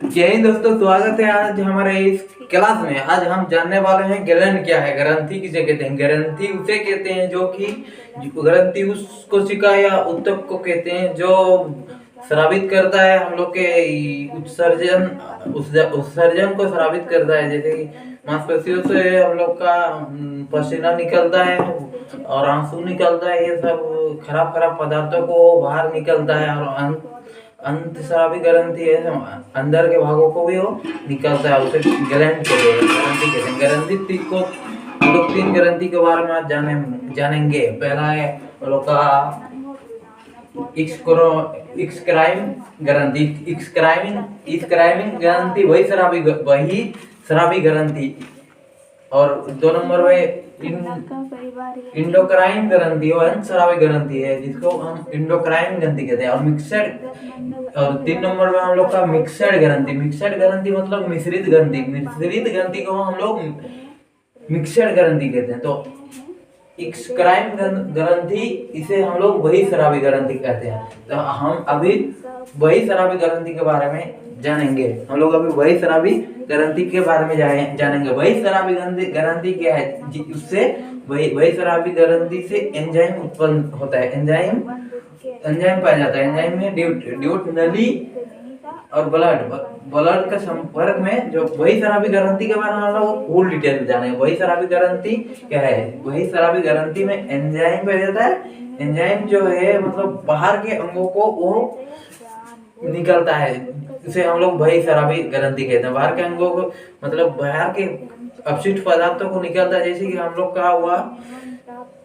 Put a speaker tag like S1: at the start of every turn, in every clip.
S1: जय हिंद दोस्तों, स्वागत है आज हमारे इस क्लास में। आज हम जानने वाले हैं ग्रंथि क्या है, ग्रंथि किसे कहते हैं। ग्रंथि उसे कहते हैं जो कि ग्रंथि उस कोशिका या ऊतक को कहते हैं जो स्रावित करता है हम लोग के उत्सर्जन को स्रावित करता है। जैसे कि मांसपेशियों से हम लोग का पसीना निकलता है और आंसू निकलता है, ये सब खराब खराब पदार्थों को बाहर निकलता है। और अंतस्रावी ग्रंथि है, अंदर के भागों को भी वो निकलता है, उसे ग्रंथि कहते हैं। ग्रंथि को हम लोग 3 ग्रंथि के बारे में आज जानेंगे। पहला है हम लोग का एक्सक्राइम ग्रंथि। एक्सक्राइमिंग ग्रंथि वही स्रावी ग्रंथि। और 2 नंबर में इंडोक्राइन ग्रंथि और अंतस्रावी ग्रंथि है, जिसको हम इंडोक्राइन ग्रंथि कहते हैं। और 3 नंबर में हम लोग का मिक्सड ग्रंथि। मिक्सड ग्रंथि मतलब मिश्रित ग्रंथि। मिश्रित ग्रंथि को हम लोग मिक्सड ग्रंथि कहते हैं। तो एक्सक्राइम ग्रंथि इसे हम लोग बहिस्रावी ग्रंथि कहते हैं। तो हम अभी बहिस्रावी ग्रंथि के बारे में जानेंगे। हम लोग अभी बहिस्रावी ग्रंथि के बारे में जानेंगे। बहिस्रावी ग्रंथि क्या है, उससे बहिस्रावी ग्रंथि से एंजाइम उत्पन्न होता है। एंजाइम पाया जाता है। एंजाइम में ड्यूट नली और ब्लड के संपर्क में जो बहिस्रावी ग्रंथि के बारे में हम लोग फुल डिटेल जानेंगे। बहिस्रावी ग्रंथि क्या है। बहिस्रावी ग्रंथि में एंजाइम पाया जाता है। एंजाइम जो है मतलब बाहर के अंगों को वो निकलता है, इसे हम लोग बहिस्रावी ग्रंथि कहते हैं। बाहर के अंगों को मतलब बाहर के अपशिष्ट पदार्थों को निकलता है। जैसे कि हम लोग का हुआ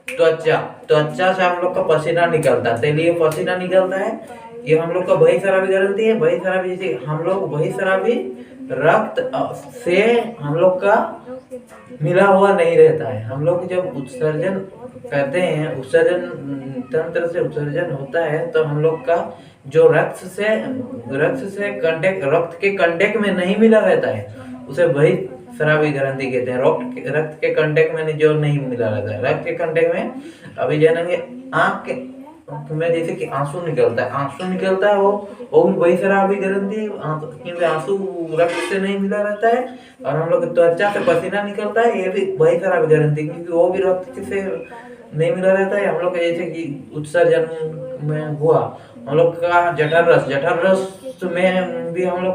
S1: त्वचा से हम लोग का पसीना निकलता है, तेलीय पसीना निकलता है, ये हम लोग का बहिस्रावी ग्रंथि है। बहिस्रावी जैसे हम लोग बहिस्रावी रक्त से हम लोग का मिला हुआ नहीं रहता है। हम लोग जब उत्सर्जन करते हैं, उत्सर्जन तंत्र से उत्सर्जन होता है, तो हम लोग का जो रक्त से रक्त के कांटेक्ट में नहीं मिला रहता है, उसे बहिस्रावी ग्रंथि कहते हैं। रक्त के कांटेक्ट में जो नहीं मिला रहता है, रक्त के कांटेक्ट में अभी जानेंगे। आंख में जैसे कि आंसू निकलता है, वो भी बहिस्रावी ग्रंथि है, क्योंकि आंसू रक्त से नहीं मिला रहता है। और हम लोग त्वचा से पसीना निकलता है, ये भी बहिस्रावी ग्रंथि, क्योंकि वो भी रक्त से नहीं मिला रहता है। हम लोग जैसे कि उत्सर्जन में हुआ हम लोग का जठर रस में भी हम लोग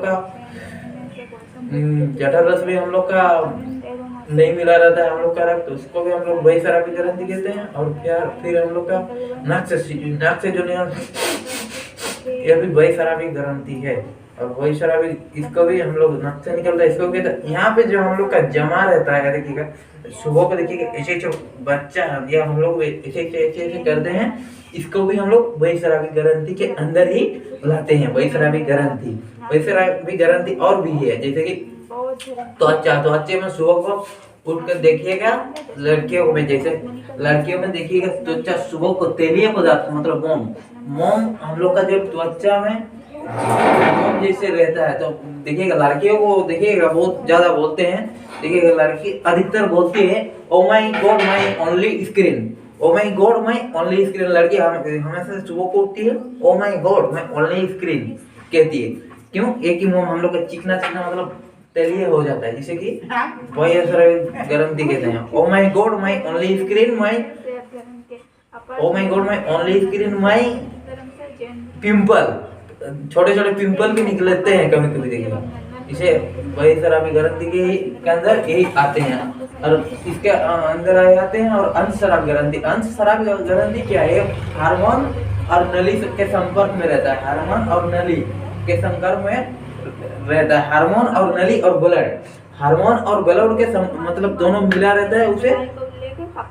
S1: का नहीं मिला रहता है हम लोग का रक्त, उसको भी हम लोग बहिस्रावी ग्रंथि कहते हैं। और फिर हम लोग का नाक से जो यह भी बहिस्रावी ग्रंथि है। और बहिस्रावी इसको भी हम लोग नाक से निकलता है, इसको कहते हैं। यहाँ पे जो हम लोग का जमा रहता है, देखिएगा सुबह को देखिएगा ऐसे बच्चा या हम लोग ऐसे करते हैं, इसको भी हम लोग बहिस्रावी ग्रंथि के अंदर ही लाते हैं। बहिस्रावी ग्रंथि और भी है, जैसे कि त्वचा में सुबह को उठ कर देखिएगा, लड़कियों में देखिएगा त्वचा सुबह को तेलीय पदार्थ मतलब मोम हम लोग का जो त्वचा में मोम जैसे रहता है। तो देखिएगा लड़कियों को देखिएगा बहुत ज्यादा बोलते हैं। देखिएगा लड़की अधिकतर बोलती है oh my God my only screen. Oh my God my only screen. लड़की हमेशा सुबह को उठती है oh my God my only screen कहती है। क्यों? एक ही मोम हम लोग का चिकना मतलब तेलीय हो जाता है, जिसे कि बहिस्रावी ग्रंथि कहते हैं। Oh my God my only screen my pimple, छोटे पिंपल भी निकलते हैं कभी देखिएगा, इसे बहिस्रावी ग्रंथि के अंदर यही आते हैं। और इसके अंदर आते हैं। और अंतस्रावी ग्रंथि क्या है? हार्मोन और नली के संपर्क में रहता है। हार्मोन और नली के संपर्क में रहता है। हार्मोन और नली और ब्लड के मतलब दोनों मिला रहता है, उसे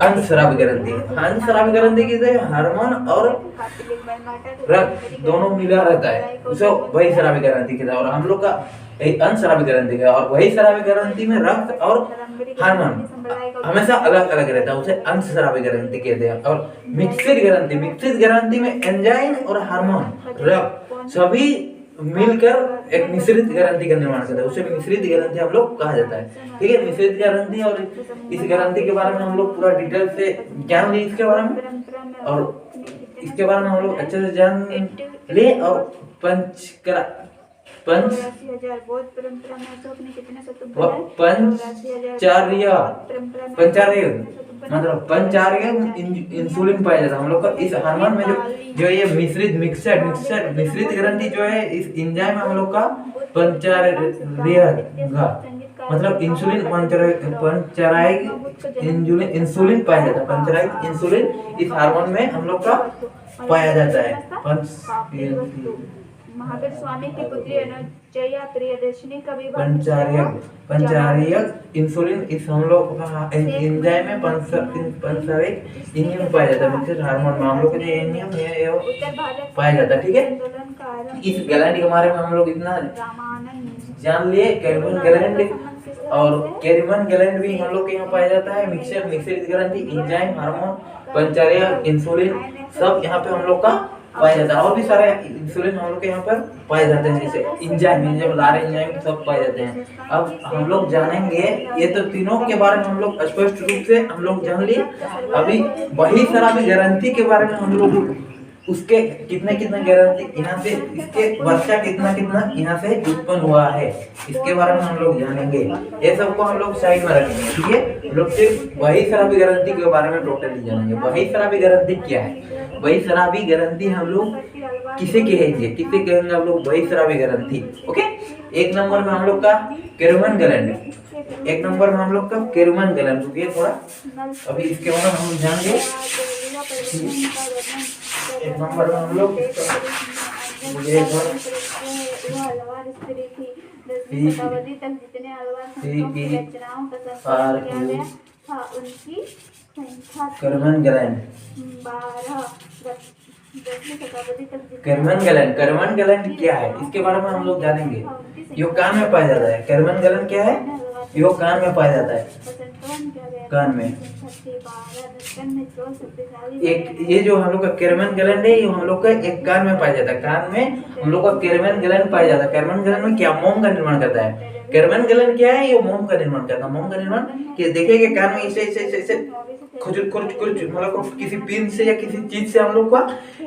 S1: अंतस्रावी ग्रंथि। अंतस्रावी ग्रंथि किसे? हार्मोन और रक्त दोनों मिला रहता है, उसे बहिस्रावी ग्रंथि कहते हैं। और हम लोग का अंतस्रावी ग्रंथि है। और बहिस्रावी ग्रंथि में रक्त और हार्मोन हमेशा अलग अलग रहता है, उसे अंतस्रावी ग्रंथि कहते हैं। और मिक्सित ग्रंथि में एंजाइम और हार्मोन रक्त सभी मिलकर एक मिश्रित ग्रंथि का निर्माण करता है, उसे मिश्रित ग्रंथि हम लोग कहा जाता है। ठीक है, मिश्रित ग्रंथि। और इस ग्रंथि के बारे में हम लोग पूरा डिटेल से जान लिए इसके बारे में, और इसके बारे में हम लोग अच्छे से जान ले और पंच
S2: 84,000 बौद्ध परंपरा में अशोक ने कितने स्तूप
S1: व
S2: बनाए?
S1: पंचार्य पंचार्य मतलब पंचार्य इंसुलिन पाया जाता है हम लोग का इस हार्मोन में जो ये मिश्रित ग्रंथि जो है इस एंजाइम में हम लोग का पंचार्य मतलब इंसुलिन पंचराइक इंसुलिन पाया जाता है। पंचराइक इंसुलिन इस हार्मोन में हम लोग का पाया जाता है।
S2: महावीर स्वामी की पुत्री अनुजया प्रियदर्शिनी का विवाह
S1: पंचारियक इंसुलिन इस हम लोग का एंजाइम में पंचराइक इंसुलिन पाया जाता है। मिक्सर हार्मोन में हम लोग का जो एंजाइम है वो पाया जाता है। ठीक है, इस ग्लैंड के बारे में हम लोग इतना जान लिए। कैरमन ग्लैंड और कैरमन ग्लैंड भी हम लोग के यहाँ पाया जाता है। मिक्सर ग्रंथि एंजाइम हार्मोन पंचारियक इंसुलिन सब यहाँ पे हम लोग का पाया जाता है। और भी सारे इंसुलिन हम लोग के यहाँ पर पाए जाते हैं, जैसे एंजाइम लारे एंजाइम सब पाए जाते हैं। अब हम लोग जानेंगे ये तो तीनों के बारे में हम लोग स्पष्ट रूप से हम लोग जान लिए। अभी वही शराबी ग्रंथि के बारे में हम लोग उसके कितने ग्रंथि यहाँ से इसके वर्षा कितना यहाँ से उत्पन्न हुआ है इसके बारे में हम लोग जानेंगे। ये सबको हम लोग साइड में रखेंगे। ठीक है, हम लोग सिर्फ वही शराबी ग्रंथि के बारे में टोटली जानेंगे। वही शराबी ग्रंथि क्या है? वही शराबी ग्रंथि हम लोग किसे कहेंगे हम लोग वही शराबी ग्रंथि। ओके, एक नंबर में हम लोग का कैरमन ग्लैंड, एक नंबर में हम लोग का कैरमन ग्लैंड। रुकिए थोड़ा, अभी इसके बारे में हम जानेंगे। एक नंबर में हम लोग
S2: शताब्दी तक जितने अलवार रचनाओं का संस्कार किया गया था उनकी संख्या
S1: कैरमन ग्लैंड
S2: 12।
S1: कैरमन ग्लैंड क्या है इसके बारे में हम लोग जानेंगे। यो कान में पाया जाता है। कैरमन ग्लैंड क्या है? यो कान में पाया जाता है। कान में एक ये जो हम लोग का कैरमन ग्लैंड है ये हम लोग का एक कान में पाया जाता है। कान में हम लोग का कैरमन ग्लैंड पाया जाता है। कैरमन ग्लैंड में क्या मोम का निर्माण करता है? कैरमन ग्लैंड क्या है? ये मोम का निर्माण करता है। मोम का निर्माण कि देखिए कि कान में ऐसे खुरच मतलब किसी पिन से या किसी चीज से हम लोग का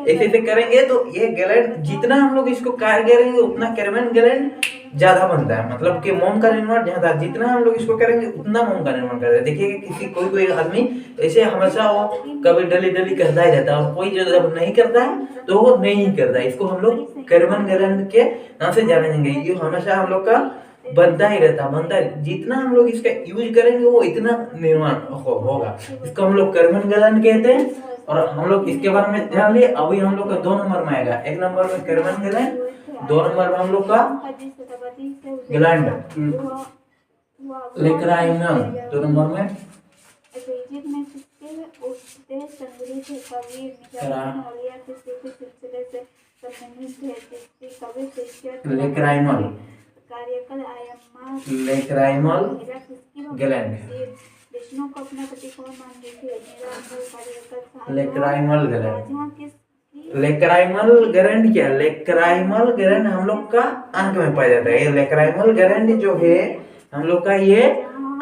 S1: ऐसे करेंगे तो ये ग्लैंड जितना हम लोग इसको कार्य करेंगे उतना कैरमन ग्लैंड ज्यादा बनता है। मतलब कि मोम का निर्माण ज्यादा जितना हम लोग इसको करेंगे उतना मोम का निर्माण करता है। देखिए किसी कोई आदमी ऐसे हमेशा वो कभी डली करता ही रहता है और कोई जब नहीं करता है तो वो नहीं करता है। इसको हम लोग कैरमन ग्लैंड के नाम से जानेंगे। ये हमेशा हम लोग का बनता ही बनता है। जितना हम लोग इसका यूज करेंगे वो इतना निर्माण होगा। इसको हम लोग कैरमन ग्लैंड कहते हैं। और हम लोग इसके बारे में जान लिए। अभी हम लोग का 2 नंबर में आएगा। एक नंबर में कैरमन ग्लैंड, 2 नंबर में हम लोग का ग्लैंड लेक्राइनल। 2 नंबर में लेक्राइनल ग्लैंड लेक्राइनल ग्लैंड क्या है? लेक्राइनल ग्लैंड हम लोग का आंख में पाया जाता है। ये लेक्राइनल ग्लैंड जो है हम लोग का ये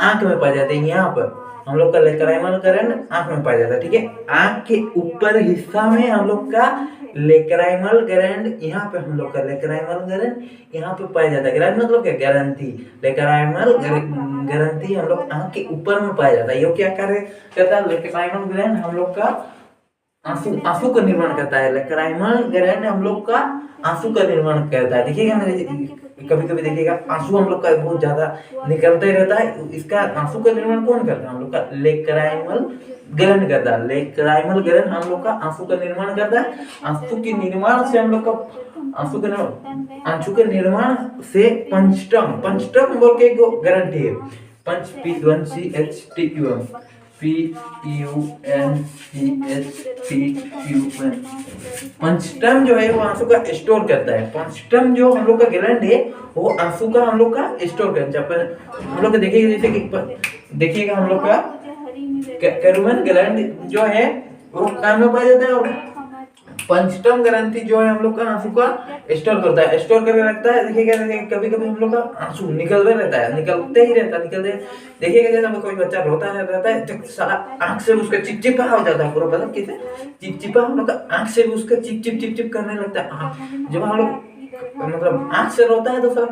S1: आंख में पाया जाता है। यहाँ पर हम लोग का लेक्राइनल ग्लैंड आंख में पाया जाता है। ठीक है, आंख के ऊपर हिस्सा में हम लोग का लेक्राइनल ग्लैंड यहाँ पे हम लोग का लेक्राइनल ग्लैंड यहाँ पे पाया जाता है। ग्लैंड मतलब क्या? ग्रंथि। लेक्राइनल ग्रंथि हम लोग आंख के ऊपर में पाया जाता है। ये क्या कार्य करता है? लेक्राइनल ग्लैंड हम लोग का आंसू का निर्माण करता है। लेक्राइनल ग्लैंड हम लोग का आंसू का निर्माण करता है। देखिएगा कभी देखिएगा आंसू हम लोग का बहुत ज्यादा निकलता ही रहता है। इसका आंसू का निर्माण कौन करता है? हम लोग का लेक्राइनल ग्लैंड करता है। लेक्राइनल ग्लैंड हम लोग का आंसू का निर्माण करता है। आंसू के निर्माण से हम लोग का आंसू के निर्माण से पंचटम बोल के एक ग्रंथि है। पंच PUNCHTUM पंचटम जो है वो आंसू का स्टोर करता है। पंचटम जो हम लोग का ग्लैंड है वो आंसू का हम लोग का स्टोर करता है। हम लोग देखिएगा जैसे कि देखिएगा हम लोग का कैरमन ग्लैंड जो है वो कान में पाया जाता है और पंचतम ग्रंथि जो है हम लोग का आंसू का स्टोर करता है, स्टोर करके रखता है। देखिएगा कभी कभी हम लोग का आंसू निकलते रहता है, निकलते ही रहता है, निकलते। देखिएगा जैसे कोई बच्चा रोता रहता है तो सारा आंख से उसका चिपचिपा हो जाता है पूरा, पता कैसे चिपचिपा हम लोग का आंख से उसका चिप चिप चिप चिप करने लगता है। जब हम लोग मतलब आंख से रोता है तो सारा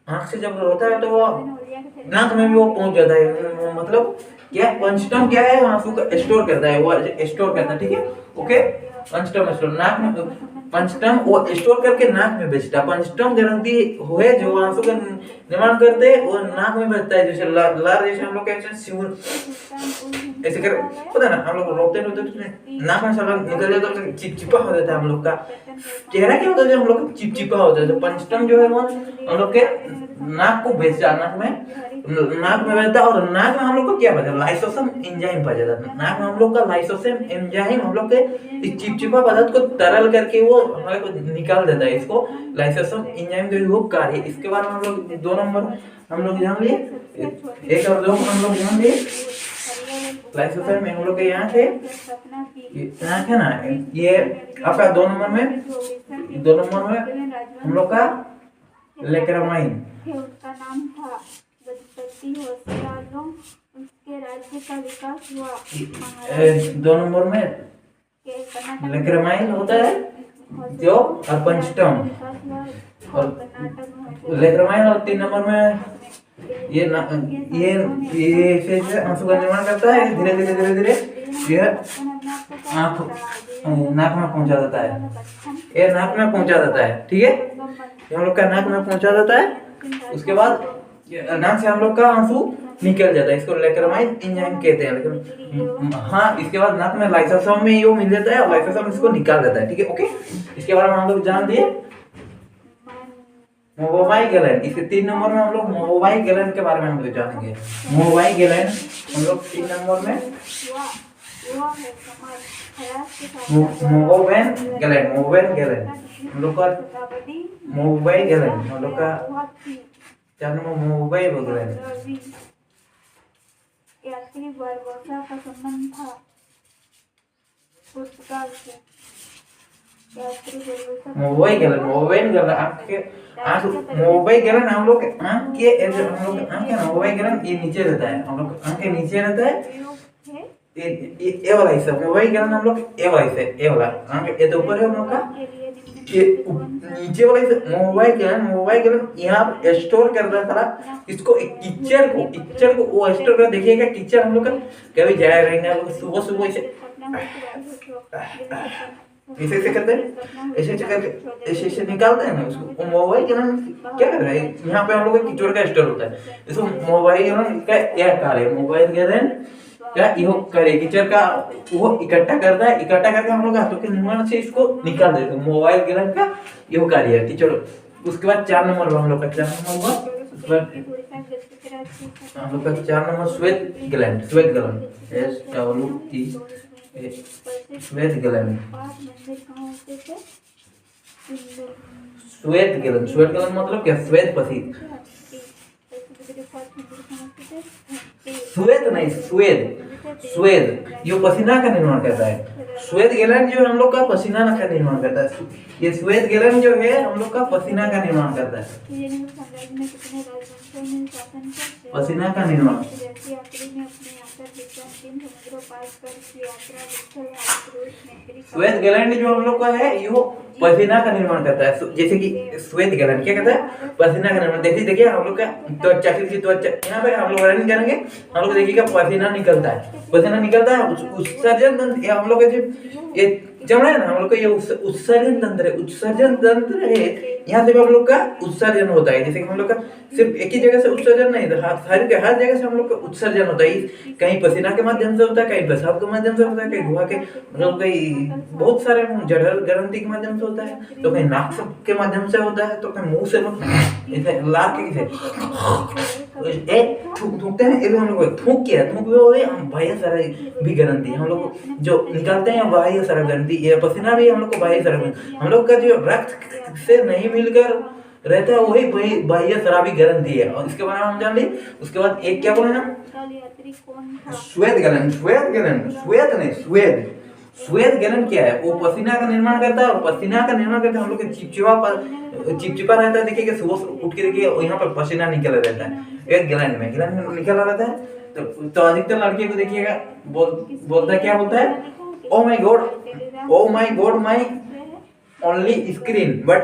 S1: आंख से जब रोता है तो वो नाक में भी वो पहुंच जाता है। मतलब क्या पंचतम क्या है, आंसू का स्टोर करता है, वो स्टोर करता है, ठीक है। ओके, पंचतम स्टोर नाक में, पंचतम वो स्टोर करके नाक में भेजता है। पंचतम ग्रंथि हुए जो आंसू का निर्माण करते हैं वो नाक में भेजता है। जैसे लार जैसे हम लोग कैसे सिर ऐसे कर, पता ना हम लोग रोते रोते नाक में सब निकल जाता है, चिपचिपा हो जाता है हम लोग का चेहरा। क्या होता है हम लोग का चिपचिपा होता है। तो पंचतम जो है वो हम लोग के नाक को भेजता है, नाक में भेजता है। और नाक में हम लोग को क्या बचा, लाइसोसोम एंजाइम बचा जाता है। नाक में हम लोग का लाइसोसोम एंजाइम हम लोग के इस चिपचिपा पदार्थ को तरल करके वो हमारे को निकाल देता है। इसको लाइसोसोम एंजाइम का वो कार्य, इसके बारे में हम लोग 2 नंबर हम लोग जान लिए, 1 और 2 हम लोग जान लिए। लाइसोसोम हम लोग के यहाँ थे, यहाँ है ना, ये आपका 2 नंबर में हम लोग का लेक्रामाइन,
S2: उसका नाम था गजपति होशियारों, उसके राज्य का विकास हुआ।
S1: 2 नंबर में लेक्रामाइन होता है जो, और पंचतम और लेक्रामाइन, और 3 नंबर में ये से आंसू का निर्माण करता है। धीरे धीरे यह आंख नाक में पहुंचा देता है, ये नाक में पहुंचा देता है, ठीक है। हम लोग का नाक में पहुंचा देता है, उसके बाद नाक से हम लोग का आंसू निकल जाता है। इसको लेक्रामाइन एंजाइम कहते हैं। लेकिन हाँ, इसके बाद नाक में लाइसोसोम में ये मिल जाता है और लाइसोसोम इसको निकाल देता है, ठीक है। ओके, इसके बारे में हम लोग जान दिए। मोबाइल ग्लैंड, इसके 3 नंबर में हम लोग मोबाइल ग्लैंड के बारे में हम लोग जानेंगे। मोबाइल ग्लैंड हम लोग 3 नंबर में मोबाइल ग्लैंड हम लोग का मोबाइल ग्लैंड हम लोग का 4 नंबर मोबाइल ग्लैंड।
S2: यात्री वर्षा का संबंध था पुरस्कार से।
S1: मोबाइल ग्लैंड आंख मोबाइल ग्लैंड हम लोग आंख के आंख है ना, मोबाइल ग्लैंड ये नीचे रहता है, हम लोग आंख के नीचे रहता है। ये वाला हिस्सा मोबाइल ग्लैंड हम लोग ये वाला हिस्सा, ये वाला आंख ये तो ऊपर है हम लोग का, ये नीचे वाला हिस्सा मोबाइल ग्लैंड यहाँ पे स्टोर करता है सारा इसको, कीचड़ को वो स्टोर कर। देखिएगा कीचड़ हम लोग का कभी जाया रहेंगे हम लोग सुबह सुबह ऐसे करते हैं, ऐसे करके ऐसे निकालते हैं ना उसको। मोबाइल ग्लैंड क्या कर रहा है, यहाँ पे हम लोग का कीचड़ का स्टोर होता है। इसको मोबाइल ग्लैंड का क्या कार्य है, मोबाइल ग्लैंड क्या यो करे कीचड़ का वो इकट्ठा करता है, इकट्ठा करके हम लोग हाथों के निर्माण से इसको निकाल देते हैं। मोबाइल ग्लैंड का यो कार्य है कीचड़। उसके बाद 4 नंबर हम लोग का 4 नंबर हम लोग का 4 नंबर श्वेत ग्लैंड श्वेत ग्लैंड मतलब क्या, श्वेत पसीना, श्वेत नहीं स्वेद ये पसीना का निर्माण करता है। श्वेत ग्लैंड जो हम लोग का पसीना का निर्माण करता है। ये श्वेत ग्लैंड जो है हम लोग का पसीना का निर्माण करता है, पसीना का निर्माण। श्वेत ग्लैंड जो हम लोग का है ये पसीना का निर्माण करता है। जैसे कि श्वेत ग्लैंड क्या कहता है, पसीना का निर्माण। देखिए हम लोग का त्वचा की त्वचा, यहाँ पे हम लोग रनिंग करेंगे, हम लोग देखिएगा पसीना निकलता है, उत्सर्जन तंत्र हम लोग ये चमड़ा है ना, हम लोग का ये उत्सर्जन तंत्र है। यहाँ से भी हम लोग का उत्सर्जन होता है। जैसे कि हम लोग का सिर्फ एक ही जगह से उत्सर्जन नहीं, हर जगह से हम लोग का उत्सर्जन होता है। कहीं पसीना के माध्यम से होता है, कहीं पेशाब के माध्यम से होता है, कहीं धुआं के मतलब कहीं बहुत सारे जठर ग्रंथि के माध्यम से होता है, तो कहीं नाक के माध्यम से होता है, तो कहीं मुंह से ला के थूकते हैं। हम लोग थूक बाह्य स्राव भी ग्रंथि हम लोग जो निकालते हैं, बाह्य स्राव ग्रंथि। ये पसीना भी हम लोग को बाह्य स्राव, हम लोग का जो रक्त से नहीं मिलकर रहता है वही बाह्य स्रावी ग्रंथि है। और इसके बारे में हम जान ली। उसके बाद एक क्या बोले ना, श्वेत ग्लैंड श्वेत ग्लैंड क्या है? वो पसीना का निर्माण करता है, और पसीना का निर्माण करते हम लोग के चिपचिपा रहता है। देखिए सुबह उठ के देखिए यहाँ पर पसीना निकल रहता है एक ग्लैंड में निकल रहता है। तो अधिकतर लड़के को देखिएगा बोलता है, क्या बोलता है? Oh my God my only screen but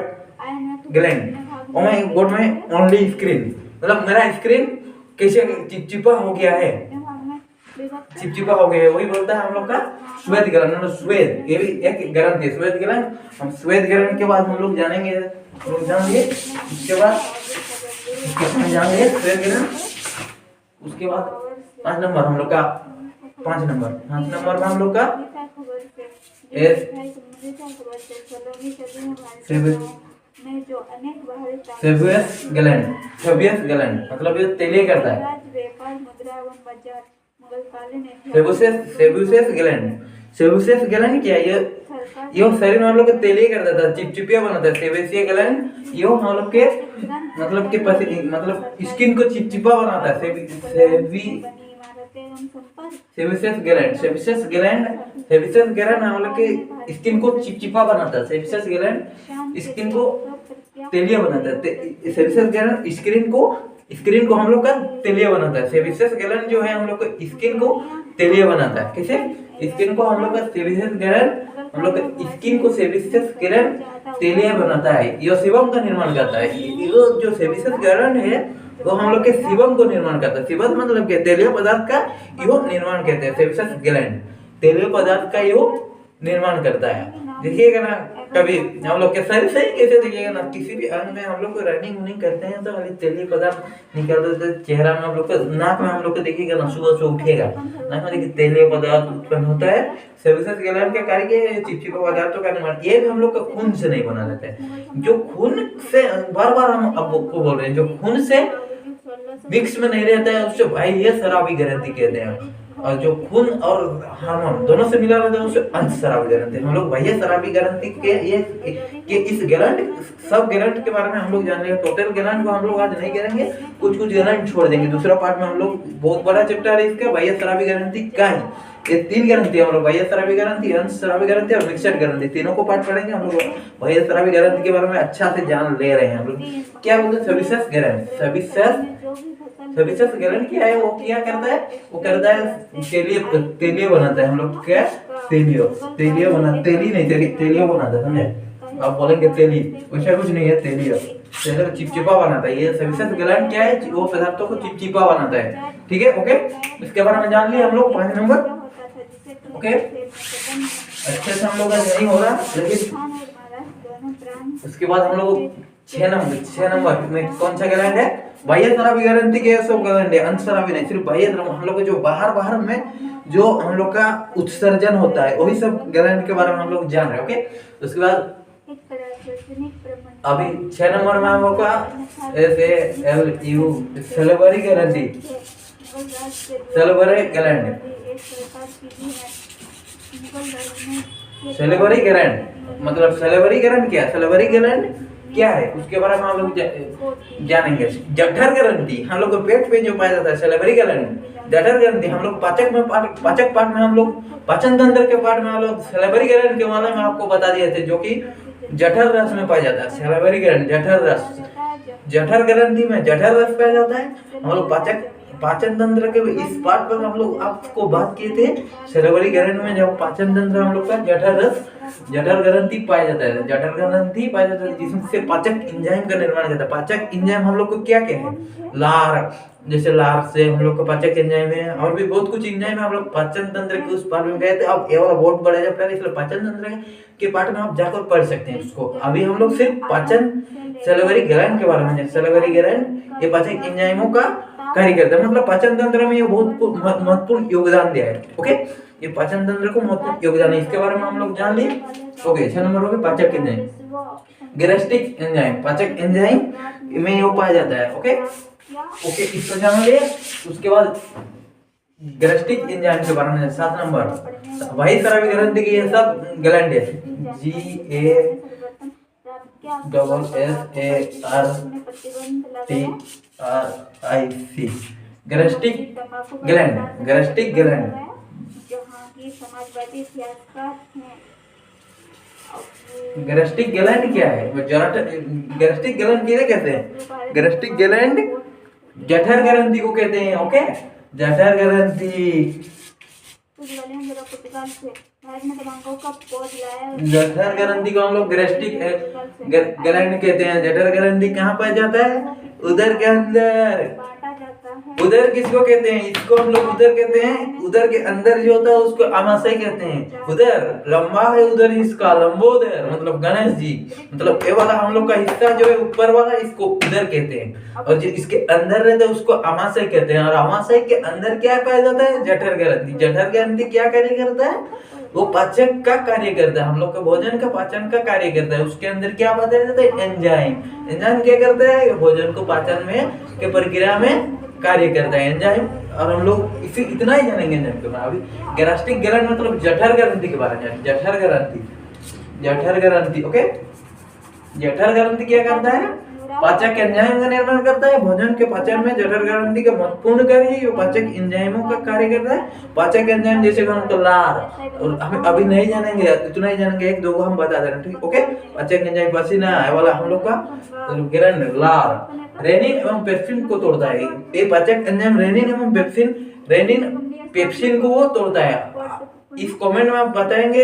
S1: gland, oh my God my only screen, मतलब मेरा स्क्रीन कैसे चिपचिपा हो गया है, चिपचिपा हो गया है, वही बोलता है हम लोग का श्वेत ग्लैंड। मतलब श्वेत ये भी एक ग्लैंड है, श्वेत ग्लैंड। हम श्वेत ग्लैंड के बाद हम लोग जानेंगे, उसके बाद जानेंगे श्वेत ग्लैंड। उसके बाद 5 नंबर हम लोग का 5 नंबर में हम लोग का सेबुयस ग्लैंड, मतलब ये तेलिए करता है। सेबुयस ग्लैंड क्या है? ये शरीर में हम लोग के तेलिए कर देता है, चिपचिपिया बनाता है। सेबुयस ग्लैंड ये हम लोग के मतलब स्किन को चिपचिपा बनाता है। सेबुयस ग्लैंड हम लोग के स्किन को चिपचिपा बनाता है। सेबुयस ग्लैंड स्किन को तेलिया बनाता है। सेबुयस ग्लैंड स्क्रीन को हम लोग का तेलिया बनाता है। सेबुयस ग्लैंड जो है हम लोग को स्किन को तेलिया बनाता है। कैसे? स्किन को हम लोग का सेबुयस ग्लैंड हम लोग का स्किन को सेबुयस ग्लैंड तेलिया बनाता है। ये सीबम का निर्माण करता है। ये जो सेबुयस ग्लैंड है वो हम लोग के सीबम को निर्माण करता है। सीबम मतलब क्या? तेलिया पदार्थ का यो निर्माण कहते हैं। सेबुयस ग्लैंड तेलिया पदार्थ का यो निर्माण करता है। देखिएगा ना, कभी हम लोग के शरीर से ही कैसे देखिएगा ना, किसी भी अंग में हम लोग को रनिंग करते हैं तो खाली तेलीय पदार्थ निकलते हैं। चेहरा में हम लोग को, नाक में हम लोग को देखिएगा ना, सुबह उठेगा नाक में देखिए तेलीय पदार्थ उत्पन्न होता है। सेबुयस ग्लैंड के कार्य चिपचिपा पदार्थों का निर्माण ये भी हम लोग का खून से नहीं बना देता है। जो खून से बार हम आपको बोल रहे हैं, जो खून से मिक्स में नहीं रहता है उससे भाई ये शराबी ग्रंथि कहते हैं। और जो खून और हार्मोन दोनों से मिला रहता है उसे अंश शराबी ग्रंथि। हम लोग बाह्य शराबी ग्रंथि के इस ग्लैंड सब ग्लैंड के बारे में हम लोग जान लेंगे। टोटल ग्लैंड को हम लोग आज नहीं करेंगे, कुछ ग्लैंड छोड़ देंगे। दूसरा पार्ट में हम लोग, बहुत बड़ा चैप्टर है इसका, बाह्य शराबी ग्रंथि का है। ये 3 ग्रंथि हम लोग, बाह्य शराबी ग्रंथि, अंश शराबी ग्रंथि और मिक्सड ग्रंथि, तीनों को पार्ट पढ़ेंगे हम लोग। बाह्य शराबी ग्रंथि के बारे में अच्छा से जान ले रहे हैं हम लोग। क्या बोलते हैं? सेबुयस ग्लैंड। सेबुयस ग्लैंड क्या है? वो क्या करता है? वो करता है तेलिए बनाता है। हम लोग क्या? तेलिए बनाता है, समझे? आप बोलेंगे तेली, वैसा कुछ नहीं है। तेलिए चिपचिपा बनाता है। ये सेबुयस ग्लैंड क्या है? वो पदार्थों को चिपचिपा बनाता है। ठीक है, ओके। इसके बारे में जान लिए हम लोग 5 नंबर। ओके, अच्छे से हम लोग का नहीं हो रहा, लेकिन उसके बाद हम लोग 6 नंबर में कौन सा ग्लैंड है? बाह्य शराबी ग्रंथि के सब ग्लैंड है, अंश शराबी नहीं। सिर्फ बाह्य हम लोग जो बाहर में जो हम लोग का उत्सर्जन होता है वही सब ग्लैंड के बारे में हम लोग जान रहे हैं। ओके, उसके बाद अभी 6 नंबर में हम लोग का SALU salivary gland. Salivary gland, salivary gland मतलब सैलिवरी ग्लैंड क्या है? सैलिवरी ग्लैंड क्या है उसके बारे में हम लोग जानेंगे। जठर ग्रंथि हम लोग को पेट पे जो पाया जाता है, सैलिवरी ग्लैंड। जठर ग्रंथि हम लोग पाचक पार्ट में हम लोग पाचन तंत्र के पार्ट में हम लोग सैलिवरी ग्लैंड के बारे में आपको बता दिए थे, जो कि जठर रस में पाया जाता है। सैलिवरी ग्लैंड जठर रस, जठर ग्रंथि में जठर रस पाया जाता है। हम लोग पाचन तंत्र के इस पार्ट पर हम लोग आपको बात किए थे। सैलिवरी ग्लैंड में जब पाचन तंत्र हम लोग का जठर ग्रंथि पाया जाता है, जठर ग्रंथि पाया जाता है जिससे पाचक एंजाइम का निर्माण करता है। पाचक एंजाइम हम लोग को क्या है? लार, जैसे लार से हम लोग का पाचक एंजाइम है, और भी बहुत कुछ एंजाइम है। हम लोग पाचन तंत्र के उस पार्ट में गए थे। अब ये वाला बहुत बड़ा चैप्टर है, इसलिए पाचन तंत्र के पार्ट में आप जाकर पढ़ सकते हैं उसको। अभी हम लोग सिर्फ पाचन सैलिवरी ग्लैंड के बारे में। सैलिवरी ग्लैंड ये पाचक एंजाइमों का कार्य करता है, मतलब पाचन तंत्र में ये बहुत महत्वपूर्ण योगदान दिया है। ओके, ये पाचन तंत्र को महत्वपूर्ण योगदान है, इसके बारे में हम लोग जान लिए। ओके, 6 नंबर हो गया पाचक एंजाइम। गैस्ट्रिक एंजाइम, पाचक एंजाइम में ये पाया जाता है। ओके, इसको जान लिए। उसके बाद गैस्ट्रिक एंजाइम के बारे में 7 नंबर। बाह्य शराबी ग्रंथि के ये सब ग्लैंड है। GASSARTRIC gastric gland.
S2: की समाजवादी इतिहासकार हैं।
S1: गैस्ट्रिक ग्लैंड क्या है? गैस्ट्रिक ग्लैंड किसे कहते हैं? गैस्ट्रिक ग्लैंड जठर ग्रंथि को कहते हैं। ओके, जठर ग्रंथि।
S2: पुर्तगाल से भारत में तंबाकू का पौध लाया।
S1: जठर ग्रंथि को हम लोग गैस्ट्रिक ग्लैंड कहते हैं। जठर ग्रंथि कहाँ पाया जाता है? उदर के अंदर।
S2: बांटा जाता है।
S1: उदर किसको कहते हैं? इसको हम लोग उदर कहते हैं। उदर के अंदर जो होता है उसको आमाशय कहते हैं। उदर लंबा है, उदर इसका लंबोदर, मतलब गणेश जी, मतलब ये वाला हम लोग का हिस्सा जो है ऊपर वाला, इसको उदर कहते हैं। और जो इसके अंदर रहता है उसको आमाशय कहते हैं। और आमाशय के अंदर क्या पाया जाता है? जठर ग्रंथि। जठर ग्रंथि क्या कार्य करता है? वो पाचन का कार्य करता है। हम लोग का भोजन का पाचन का कार्य करता है। उसके अंदर क्या पाया जाता है? एंजाइम। एंजाइम क्या करता है? भोजन को पाचन में के प्रक्रिया में कार्य करता है एंजाइम। और हम लोग इसे इतना ही जानेंगे एंजाइम के बारे में। अभी गैस्ट्रिक ग्लैंड मतलब जठर ग्रंथि के बारे में जानेंगे। जठर ग्रंथि, जठर ग्रंथि। ओके, जठर ग्रंथि क्या करता है? पाचक एंजाइम का निर्माण करता है। भोजन के पाचन में जठर ग्रंथि का महत्वपूर्ण कार्य है। ये पाचक एंजाइमों का कार्य करता है। पाचक एंजाइम जैसे हम तो लार, और हम अभी नहीं जानेंगे, इतना ही जानेंगे, एक दो को हम बता दे रहे हैं, ठीक? ओके, पाचक एंजाइम पसीना है वाला हम लोग का ग्रंथि लार रेनिन एवं पेप्सिन को तोड़ता है। ये पाचक एंजाइम रेनिन एवं पेप्सिन, रेनिन पेप्सिन को वो तोड़ता है। इस कमेंट में आप बताएंगे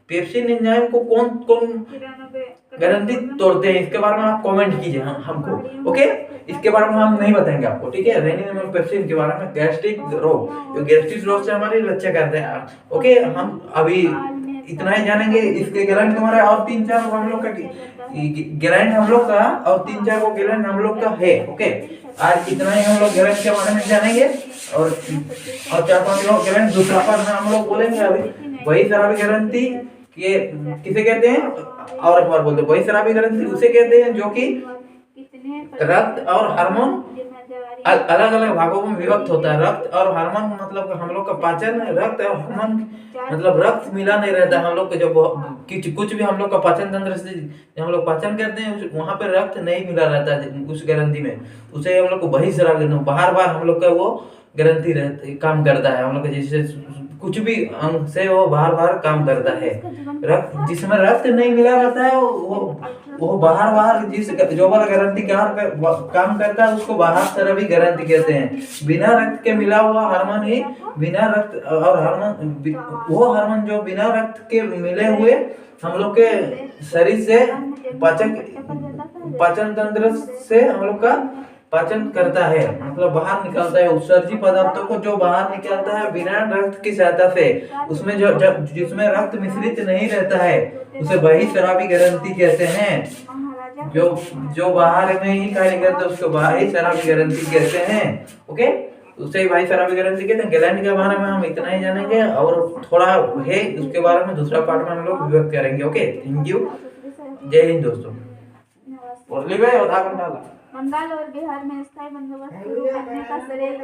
S1: पेप्सिन एंजाइम को कौन कौन ग्रंथि तोड़ते हैं, इसके बारे में आप कमेंट कीजिए हमको। ओके, इसके बारे में हम नहीं बताएंगे आपको, ठीक है? रेनिन एवं पेप्सिन के बारे में। गैस्ट्रिक रोग, जो गैस्ट्रिक रोग से हमारी रक्षा करते हैं। ओके, हम अभी इतना ही जानेंगे इसके ग्लैंड हमारे। और 3-4 हम लोग का ग्लैंड हम लोग का, और 3-4 को ग्लैंड हम लोग का है। ओके, आज इतना ही हम लोग ग्लैंड के बारे में जानेंगे। और 4-5 लोग ग्लैंड दूसरा पार्ट में हम लोग बोलेंगे। अभी वही शराबी ग्रंथि के किसे कहते हैं? और एक बार बोलते हैं, वही शराबी ग्रंथि उसे कहते हैं जो कि रक्त और हार्मोन अलग अलग भागों में विभक्त होता है। रक्त और हार्मोन मतलब हम लोग का पाचन, रक्त और हार्मोन मतलब रक्त मिला नहीं रहता है हम लोग को। जब कुछ भी हम लोग का पाचन तंत्र से हम लोग पाचन करते हैं, वहां पे रक्त नहीं मिला रहता है उस ग्रंथि में। उसे हम लोग को वही शराब बार बार हम लोग का वो ग्रंथि काम करता है। हम लोग जैसे कुछ भी अंग से वो बार बार काम करता है। रक्त जिसमें रक्त नहीं मिला रहता है वो बाहर जिस जो वाला ग्रंथि काम करता है उसको बाहर शराबी ग्रंथि कहते हैं। बिना रक्त के मिला हुआ हार्मोन ही बिना रक्त और हार्मोन, वो हार्मोन जो बिना रक्त के मिले हुए हम लोग के शरीर से पाचन तंत्र से हम लोग का पाचन करता है, मतलब बाहर निकलता है। उत्सर्जी पदार्थों को जो बाहर निकलता है बिना रक्त की सहायता से, उसमें जो जिसमें रक्त मिश्रित नहीं रहता है उसे वही शराबी ग्रंथि कहते हैं। जो बाहर में ही कार्य करते हैं उसको बाहरी शराबी ग्रंथि कहते हैं। ओके, उसे ही भाई शराबी ग्रंथि कहते हैं। ग्लैंड के बारे में हम इतना ही जानेंगे, और थोड़ा है उसके बारे में दूसरा पार्ट में हम लोग विभक्त करेंगे। ओके, थैंक यू, जय हिंद दोस्तों।
S2: बंगाल और बिहार में स्थायी बंदोबस्त शुरू करने का श्रेय